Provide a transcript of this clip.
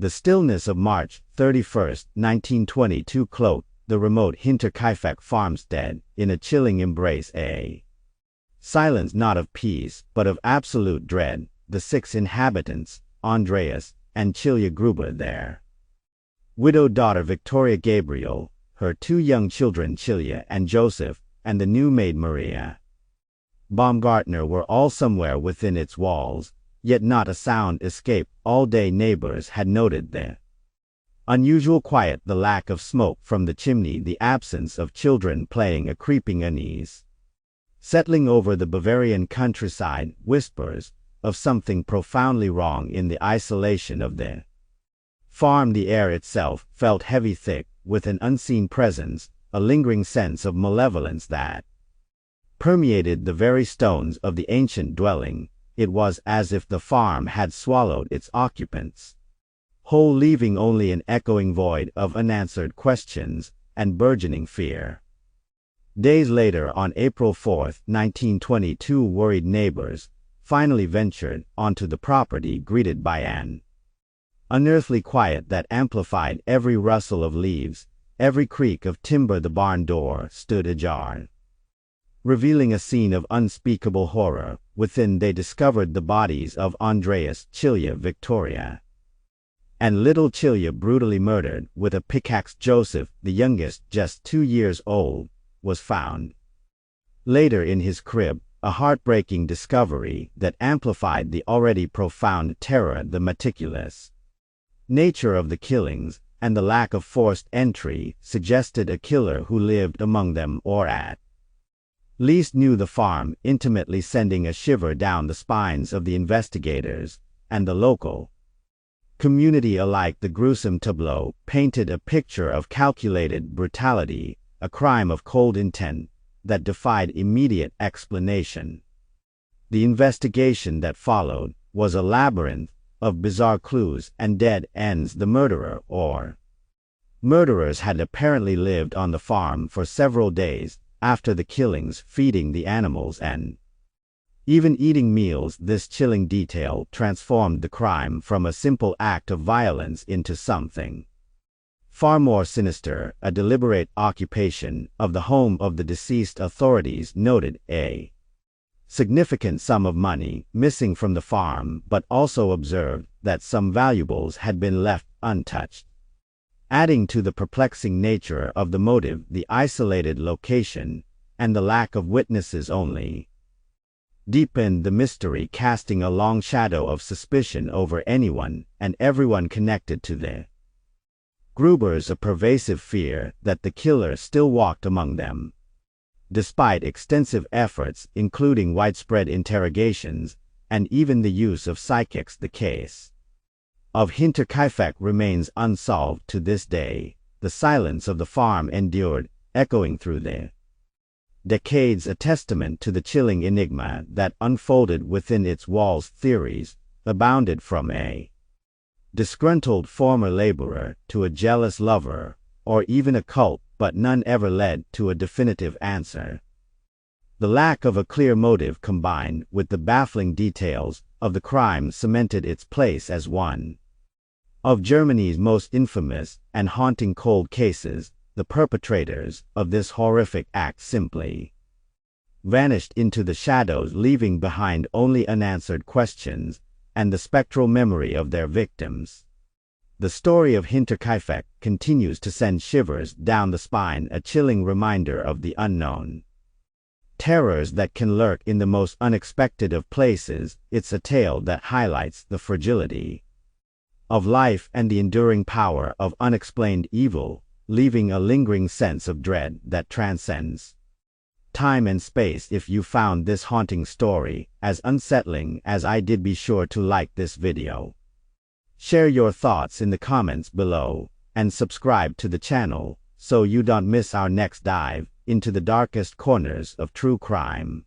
The stillness of March 31st, 1922 cloaked the remote Hinterkaifeck farmstead in a chilling embrace, a silence not of peace, but of absolute dread. The 6 inhabitants, Andreas and Cilia Gruber, their widowed daughter Victoria Gabriel, her 2 young children Cilia and Joseph, and the new maid Maria Baumgartner were all somewhere within its walls, yet not a sound escaped. All day neighbors had noted the unusual quiet, the lack of smoke from the chimney, the absence of children playing, a creeping unease settling over the Bavarian countryside, whispers of something profoundly wrong in the isolation of the farm. The air itself felt heavy, thick, with an unseen presence, a lingering sense of malevolence that permeated the very stones of the ancient dwelling. It was as if the farm had swallowed its occupants whole, leaving only an echoing void of unanswered questions and burgeoning fear. Days later, on April 4, 1922, worried neighbors finally ventured onto the property, greeted by an unearthly quiet that amplified every rustle of leaves, every creak of timber. The barn door stood ajar, revealing a scene of unspeakable horror. Within, they discovered the bodies of Andreas, Cilia, Victoria, and little Cilia, brutally murdered with a pickaxe. Joseph, the youngest, just 2 years old, was found later in his crib, a heartbreaking discovery that amplified the already profound terror. The meticulous nature of the killings and the lack of forced entry suggested a killer who lived among them, or at least knew the farm intimately, sending a shiver down the spines of the investigators and the local community alike. The gruesome tableau painted a picture of calculated brutality, a crime of cold intent that defied immediate explanation. The investigation that followed was a labyrinth of bizarre clues and dead ends. The murderer or murderers had apparently lived on the farm for several days after the killings, feeding the animals and even eating meals. This chilling detail transformed the crime from a simple act of violence into something far more sinister, a deliberate occupation of the home of the deceased. Authorities noted a significant sum of money missing from the farm, but also observed that some valuables had been left untouched. Adding to the perplexing nature of the motive, the isolated location and the lack of witnesses only deepened the mystery, casting a long shadow of suspicion over anyone and everyone connected to the Grubers, a pervasive fear that the killer still walked among them. Despite extensive efforts, including widespread interrogations and even the use of psychics, the case of Hinterkaifeck remains unsolved to this day. The silence of the farm endured, echoing through the decades, a testament to the chilling enigma that unfolded within its walls. Theories abounded, from a disgruntled former laborer to a jealous lover, or even a cult, but none ever led to a definitive answer. The lack of a clear motive, combined with the baffling details of the crime, cemented its place as one of Germany's most infamous and haunting cold cases. The perpetrators of this horrific act simply vanished into the shadows, leaving behind only unanswered questions and the spectral memory of their victims. The story of Hinterkaifeck continues to send shivers down the spine, a chilling reminder of the unknown terrors that can lurk in the most unexpected of places. It's a tale that highlights the fragility of life and the enduring power of unexplained evil, leaving a lingering sense of dread that transcends time and space. If you found this haunting story as unsettling as I did, be sure to like this video, share your thoughts in the comments below, and subscribe to the channel so you don't miss our next dive into the darkest corners of true crime.